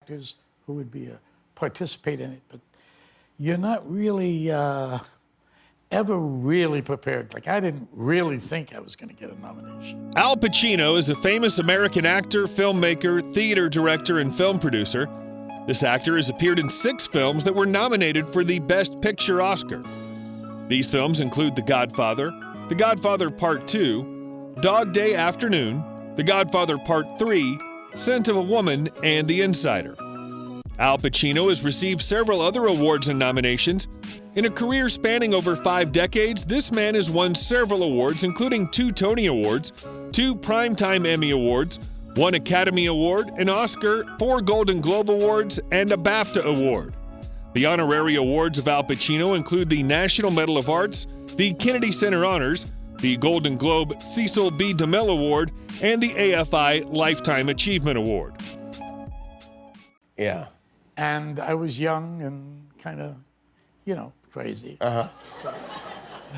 actors who would be participate in it, but you're not really ever really prepared. Like, I didn't really think I was going to get a nomination. Al Pacino is a famous American actor, filmmaker, theater director, and film producer. This actor has appeared in 6 films that were nominated for the Best Picture Oscar. These films include The Godfather Part 2, Dog Day Afternoon, The Godfather Part 3, Scent of a Woman, and The Insider. Al Pacino has received several other awards and nominations. In a career spanning over 5 decades, this man has won several awards, including 2 Tony Awards, 2 Primetime Emmy Awards, 1 Academy Award, an Oscar, 4 Golden Globe Awards, and a BAFTA Award. The honorary awards of Al Pacino include the National Medal of Arts, the Kennedy Center Honors, the Golden Globe Cecil B. DeMille Award, and the AFI Lifetime Achievement Award. Yeah. And I was young and kind of, crazy. So,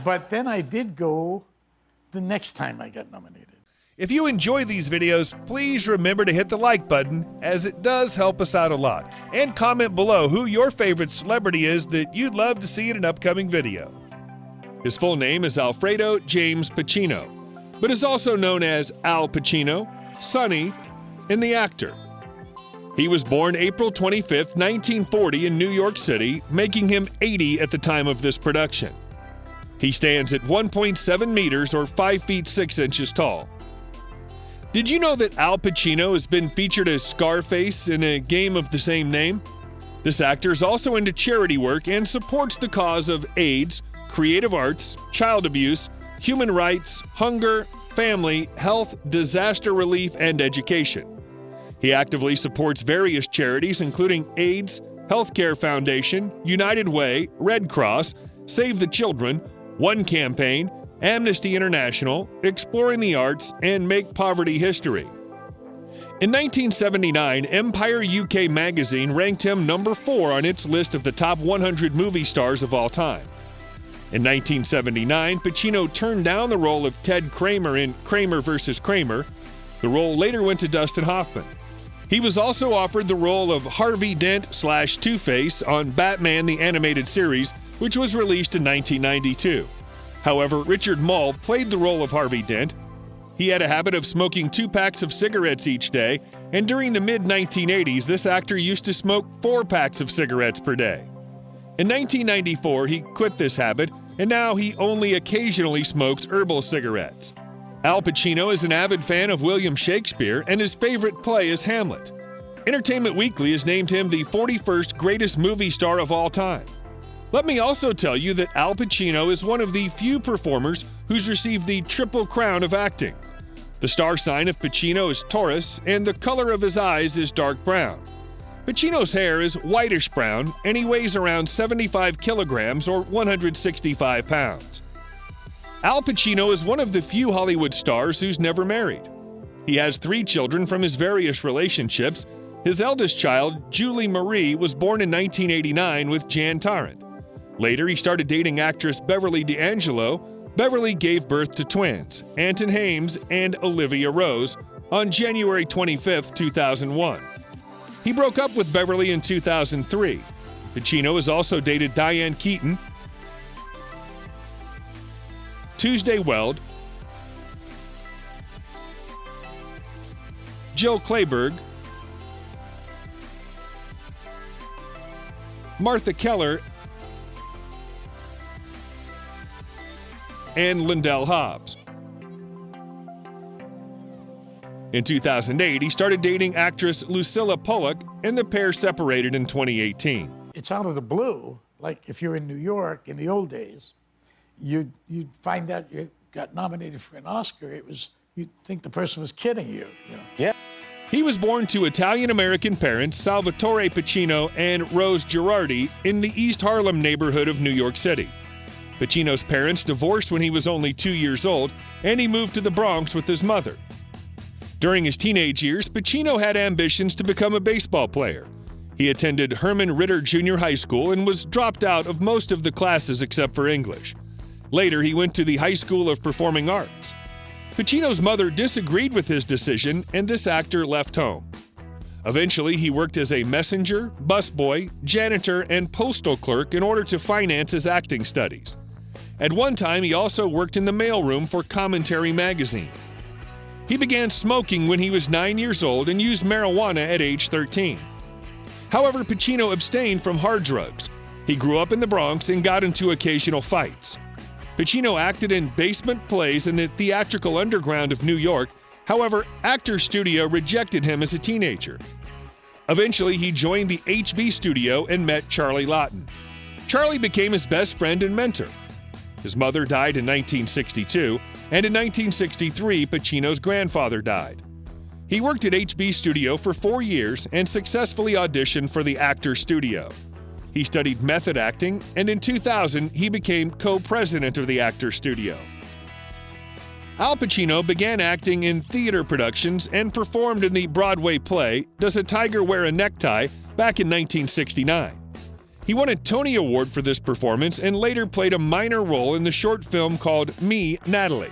but then I did go the next time I got nominated. If you enjoy these videos, please remember to hit the like button, as it does help us out a lot. And comment below who your favorite celebrity is that you'd love to see in an upcoming video. His full name is Alfredo James Pacino, but is also known as Al Pacino, Sonny, and the actor. He was born April 25, 1940 in New York City, making him 80 at the time of this production. He stands at 1.7 meters or 5 feet 6 inches tall. Did you know that Al Pacino has been featured as Scarface in a game of the same name? This actor is also into charity work and supports the cause of AIDS, creative arts, child abuse, human rights, hunger, family, health, disaster relief, and education. He actively supports various charities including AIDS, Healthcare Foundation, United Way, Red Cross, Save the Children, One Campaign, Amnesty International, Exploring the Arts, and Make Poverty History. In 1979, Empire UK magazine ranked him number 4 on its list of the top 100 movie stars of all time. In 1979, Pacino turned down the role of Ted Kramer in Kramer vs. Kramer. The role later went to Dustin Hoffman. He was also offered the role of Harvey Dent / Two-Face on Batman the Animated Series, which was released in 1992. However, Richard Moll played the role of Harvey Dent. He had a habit of smoking 2 packs of cigarettes each day, and during the mid-1980s, this actor used to smoke 4 packs of cigarettes per day. In 1994, he quit this habit, and now he only occasionally smokes herbal cigarettes. Al Pacino is an avid fan of William Shakespeare, and his favorite play is Hamlet. Entertainment Weekly has named him the 41st greatest movie star of all time. Let me also tell you that Al Pacino is one of the few performers who's received the Triple Crown of acting. The star sign of Pacino is Taurus, and the color of his eyes is dark brown. Pacino's hair is whitish brown, and he weighs around 75 kilograms or 165 pounds. Al Pacino is one of the few Hollywood stars who's never married. He has 3 children from his various relationships. His eldest child, Julie Marie, was born in 1989 with Jan Tarrant. Later, he started dating actress Beverly D'Angelo. Beverly gave birth to twins, Anton Hames and Olivia Rose, on January 25, 2001. He broke up with Beverly in 2003. Pacino has also dated Diane Keaton, Tuesday Weld, Jill Clayburgh, Martha Keller, and Lindell Hobbs. In 2008, he started dating actress Lucilla Pollock, and the pair separated in 2018. It's out of the blue. Like if you're in New York in the old days, you'd find out you got nominated for an Oscar. You'd think the person was kidding you. Yeah. He was born to Italian-American parents Salvatore Pacino and Rose Girardi in the East Harlem neighborhood of New York City. Pacino's parents divorced when he was only 2 years old, and he moved to the Bronx with his mother. During his teenage years, Pacino had ambitions to become a baseball player. He attended Herman Ritter Junior High School and was dropped out of most of the classes except for English. Later, he went to the High School of Performing Arts. Pacino's mother disagreed with his decision, and this actor left home. Eventually, he worked as a messenger, busboy, janitor, and postal clerk in order to finance his acting studies. At one time, he also worked in the mailroom for Commentary magazine. He began smoking when he was 9 years old and used marijuana at age 13. However, Pacino abstained from hard drugs. He grew up in the Bronx and got into occasional fights. Pacino acted in basement plays in the theatrical underground of New York. However, Actors Studio rejected him as a teenager. Eventually, he joined the HB Studio and met Charlie Laughton. Charlie became his best friend and mentor. His mother died in 1962, and in 1963, Pacino's grandfather died. He worked at HB Studio for 4 years and successfully auditioned for the Actors Studio. He studied method acting, and in 2000, he became co-president of the Actors Studio. Al Pacino began acting in theater productions and performed in the Broadway play Does a Tiger Wear a Necktie back in 1969. He won a Tony Award for this performance and later played a minor role in the short film called Me, Natalie.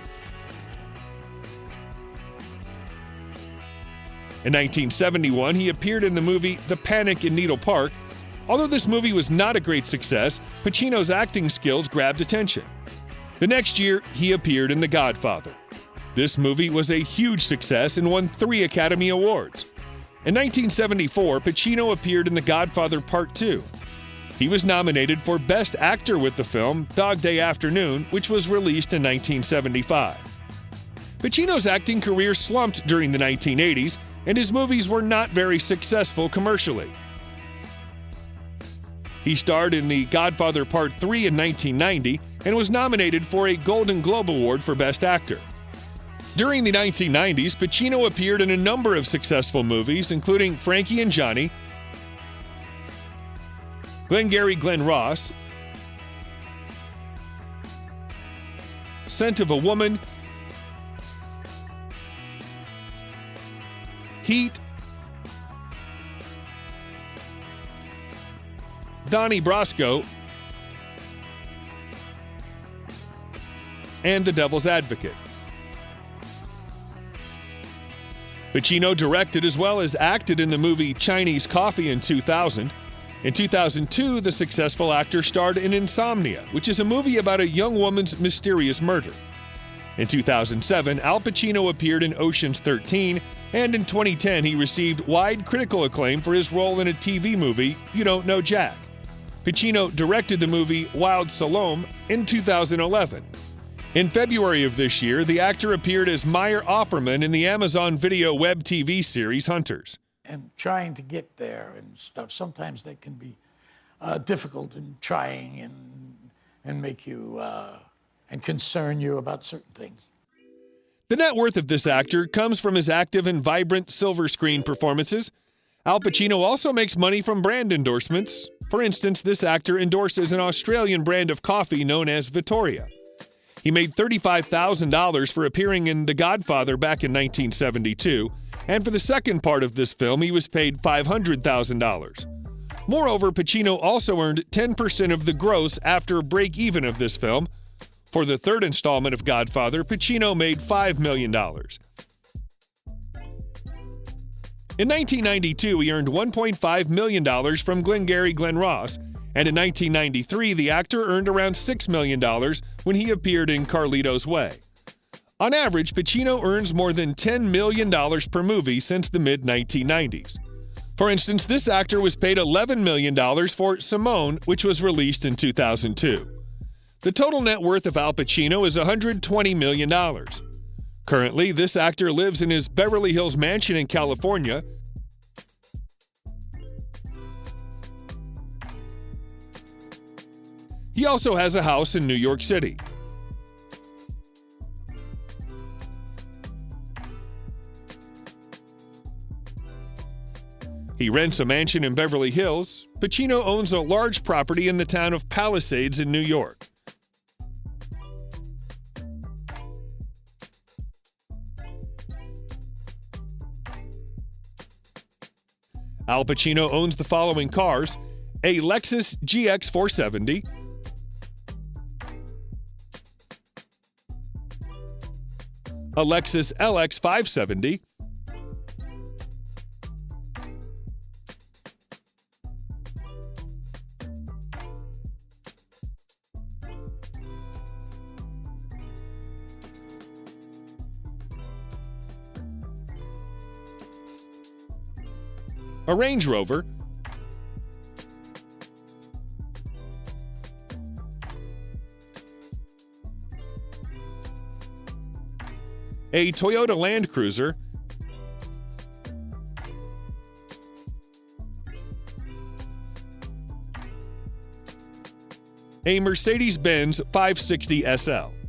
In 1971, he appeared in the movie The Panic in Needle Park. Although this movie was not a great success, Pacino's acting skills grabbed attention. The next year, he appeared in The Godfather. This movie was a huge success and won 3 Academy Awards. In 1974, Pacino appeared in The Godfather Part 2. He was nominated for Best Actor with the film Dog Day Afternoon, which was released in 1975. Pacino's acting career slumped during the 1980s, and his movies were not very successful commercially. He starred in The Godfather Part 3 in 1990 and was nominated for a Golden Globe Award for Best Actor. During the 1990s, Pacino appeared in a number of successful movies, including Frankie and Johnny, Glengarry Glen Ross, Scent of a Woman, Heat, Donnie Brasco, and The Devil's Advocate. Pacino directed as well as acted in the movie Chinese Coffee in 2000. In 2002, the successful actor starred in Insomnia, which is a movie about a young woman's mysterious murder. In 2007, Al Pacino appeared in Ocean's 13, and in 2010, he received wide critical acclaim for his role in a TV movie, You Don't Know Jack. Pacino directed the movie Wild Salome in 2011. In February of this year, the actor appeared as Meyer Offerman in the Amazon Video web TV series Hunters. And trying to get there and stuff, sometimes that can be difficult in trying and make you and concern you about certain things. The net worth of this actor comes from his active and vibrant silver screen performances. Al Pacino also makes money from brand endorsements. For instance, this actor endorses an Australian brand of coffee known as Vittoria. He made $35,000 for appearing in The Godfather back in 1972, and for the second part of this film, he was paid $500,000. Moreover, Pacino also earned 10% of the gross after break-even of this film. For the third installment of Godfather, Pacino made $5 million. In 1992, he earned $1.5 million from Glengarry Glen Ross, and in 1993, the actor earned around $6 million when he appeared in Carlito's Way. On average, Pacino earns more than $10 million per movie since the mid-1990s. For instance, this actor was paid $11 million for Simone, which was released in 2002. The total net worth of Al Pacino is $120 million. Currently, this actor lives in his Beverly Hills mansion in California. He also has a house in New York City. He rents a mansion in Beverly Hills. Pacino owns a large property in the town of Palisades in New York. Al Pacino owns the following cars: a Lexus GX 470, a Lexus LX 570, a Range Rover, a Toyota Land Cruiser, a Mercedes-Benz 560 SL.